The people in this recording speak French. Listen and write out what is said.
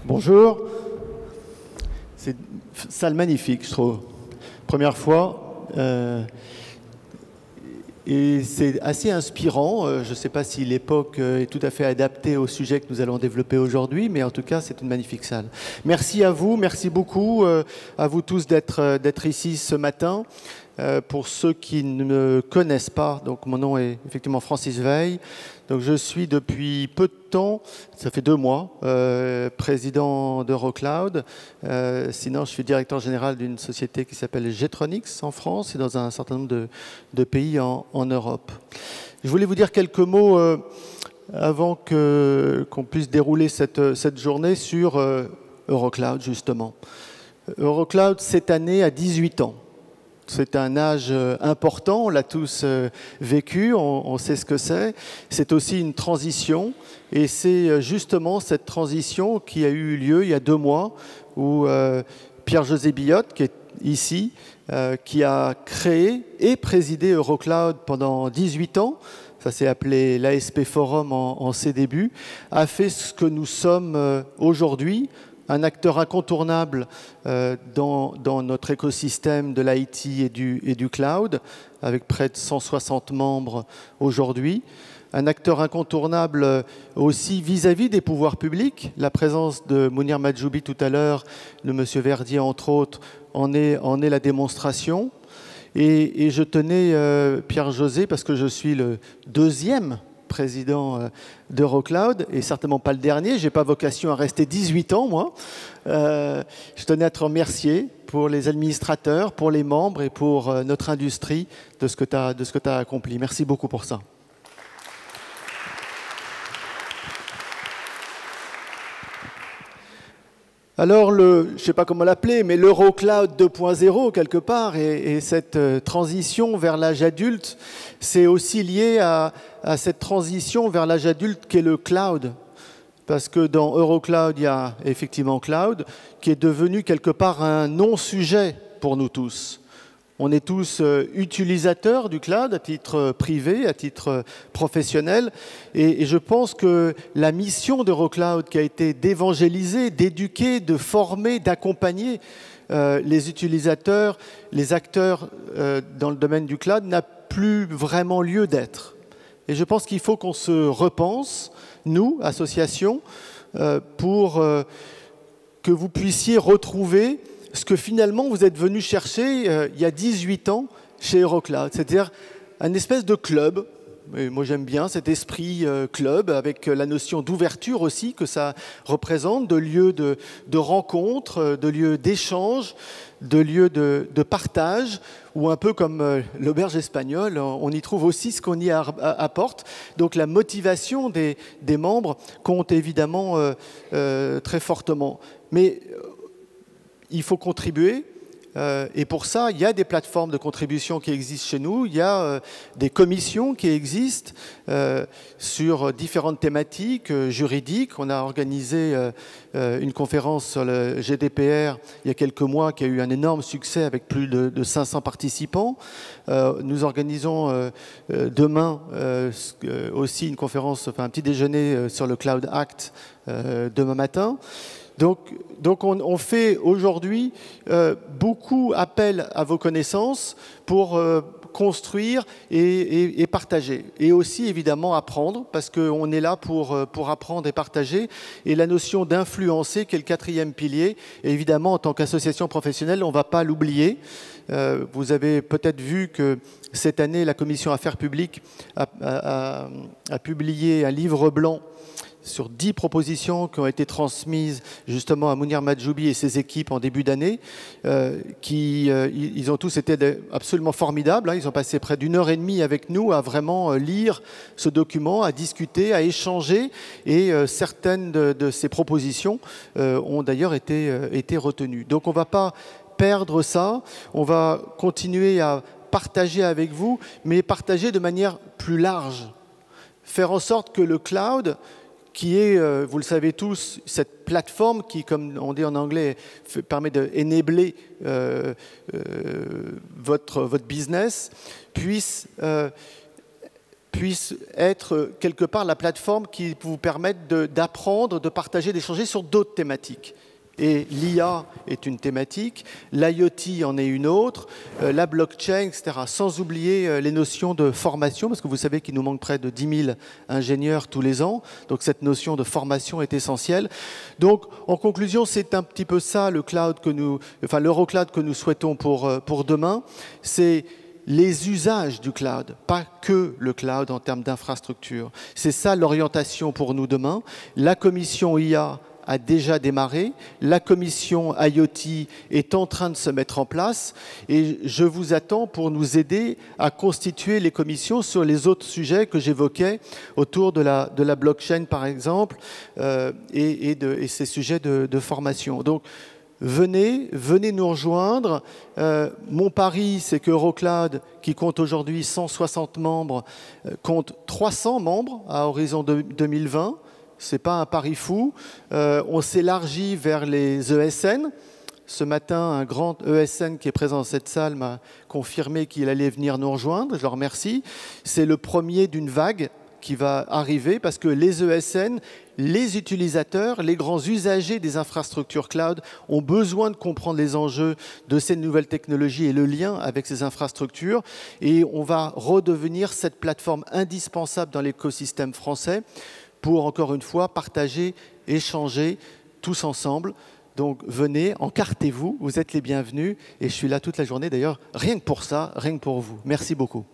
Bonjour. C'est une salle magnifique, je trouve. Première fois. Et c'est assez inspirant. Je ne sais pas si l'époque est tout à fait adaptée au sujet que nous allons développer aujourd'hui, mais en tout cas, c'est une magnifique salle. Merci à vous, merci beaucoup à vous tous d'être ici ce matin. Pour ceux qui ne me connaissent pas, donc mon nom est effectivement Francis Veil. Donc je suis depuis peu de temps, ça fait 2 mois, président d'Eurocloud. Sinon, je suis directeur général d'une société qui s'appelle Getronics en France et dans un certain nombre de pays en Europe. Je voulais vous dire quelques mots avant qu'on puisse dérouler cette journée sur Eurocloud, justement. Eurocloud, cette année, a 18 ans. C'est un âge important, on l'a tous vécu, on sait ce que c'est. C'est aussi une transition, et c'est justement cette transition qui a eu lieu il y a 2 mois, où Pierre-José Billotte, qui est ici, qui a créé et présidé Eurocloud pendant 18 ans, ça s'est appelé l'ASP Forum en ses débuts, a fait ce que nous sommes aujourd'hui, un acteur incontournable dans notre écosystème de l'IT et du cloud, avec près de 160 membres aujourd'hui. Un acteur incontournable aussi vis-à-vis des pouvoirs publics. La présence de Mounir Majoubi tout à l'heure, de M. Verdier entre autres, en est la démonstration. Et je tenais, Pierre-José, parce que je suis le 2e président d'Eurocloud, et certainement pas le dernier. Je n'ai pas vocation à rester 18 ans, moi. Je tenais à te remercier pour les administrateurs, pour les membres et pour notre industrie de ce que tu as accompli. Merci beaucoup pour ça. Alors, je ne sais pas comment l'appeler, mais l'Eurocloud 2.0, quelque part, et cette transition vers l'âge adulte, c'est aussi lié à cette transition vers l'âge adulte qu'est le cloud. Parce que dans Eurocloud, il y a effectivement cloud, qui est devenu quelque part un non-sujet pour nous tous. On est tous utilisateurs du cloud à titre privé, à titre professionnel. Et je pense que la mission d'Eurocloud qui a été d'évangéliser, d'éduquer, de former, d'accompagner les utilisateurs, les acteurs dans le domaine du cloud n'a plus vraiment lieu d'être. Et je pense qu'il faut qu'on se repense, nous, associations, pour que vous puissiez retrouver ce que finalement vous êtes venu chercher il y a 18 ans chez Eurocloud, c'est-à-dire un espèce de club. Et moi j'aime bien cet esprit club avec la notion d'ouverture aussi que ça représente, de lieu de rencontre, de lieu d'échange, de lieu de partage, ou un peu comme l'auberge espagnole, on y trouve aussi ce qu'on y apporte. Donc la motivation des membres compte évidemment très fortement. Mais il faut contribuer, et pour ça, il y a des plateformes de contribution qui existent chez nous, il y a des commissions qui existent sur différentes thématiques juridiques. On a organisé une conférence sur le GDPR il y a quelques mois qui a eu un énorme succès avec plus de 500 participants. Nous organisons demain aussi une conférence, enfin un petit déjeuner sur le Cloud Act demain matin. Donc on fait aujourd'hui beaucoup appel à vos connaissances pour construire et partager. Et aussi évidemment apprendre, parce qu'on est là pour apprendre et partager. Et la notion d'influencer, qui est le 4e pilier, et évidemment en tant qu'association professionnelle, on ne va pas l'oublier. Vous avez peut-être vu que cette année, la Commission Affaires publiques a publié un livre blanc sur 10 propositions qui ont été transmises justement à Mounir Majoubi et ses équipes en début d'année. Ils ont tous été absolument formidables. Ils ont passé près d'1 heure et demie avec nous à vraiment lire ce document, à discuter, à échanger. Et certaines de ces propositions ont d'ailleurs été retenues. Donc on ne va pas perdre ça. On va continuer à partager avec vous, mais partager de manière plus large. Faire en sorte que le cloud, qui est, vous le savez tous, cette plateforme qui, comme on dit en anglais, permet d'enabler votre business, puisse puisse être quelque part la plateforme qui vous permette d'apprendre, de partager, d'échanger sur d'autres thématiques. Et l'IA est une thématique, l'IoT en est une autre, la blockchain, etc. Sans oublier les notions de formation, parce que vous savez qu'il nous manque près de 10 000 ingénieurs tous les ans. Donc cette notion de formation est essentielle. Donc en conclusion, c'est un petit peu ça le cloud que nous, enfin l'Eurocloud que nous souhaitons pour demain. C'est les usages du cloud, pas que le cloud en termes d'infrastructure. C'est ça l'orientation pour nous demain. La commission IA a déjà démarré, la commission IoT est en train de se mettre en place et je vous attends pour nous aider à constituer les commissions sur les autres sujets que j'évoquais autour de la blockchain par exemple et ces sujets de formation. Donc, venez nous rejoindre. Mon pari, c'est que Eurocloud, qui compte aujourd'hui 160 membres, compte 300 membres à horizon 2020. Ce n'est pas un pari fou. On s'élargit vers les ESN. Ce matin, un grand ESN qui est présent dans cette salle m'a confirmé qu'il allait venir nous rejoindre. Je le remercie. C'est le premier d'une vague qui va arriver parce que les ESN, les utilisateurs, les grands usagers des infrastructures cloud ont besoin de comprendre les enjeux de ces nouvelles technologies et le lien avec ces infrastructures. Et on va redevenir cette plateforme indispensable dans l'écosystème français pour, encore une fois, partager, échanger tous ensemble. Donc, venez, encartez-vous, vous êtes les bienvenus. Et je suis là toute la journée, d'ailleurs, rien que pour ça, rien que pour vous. Merci beaucoup.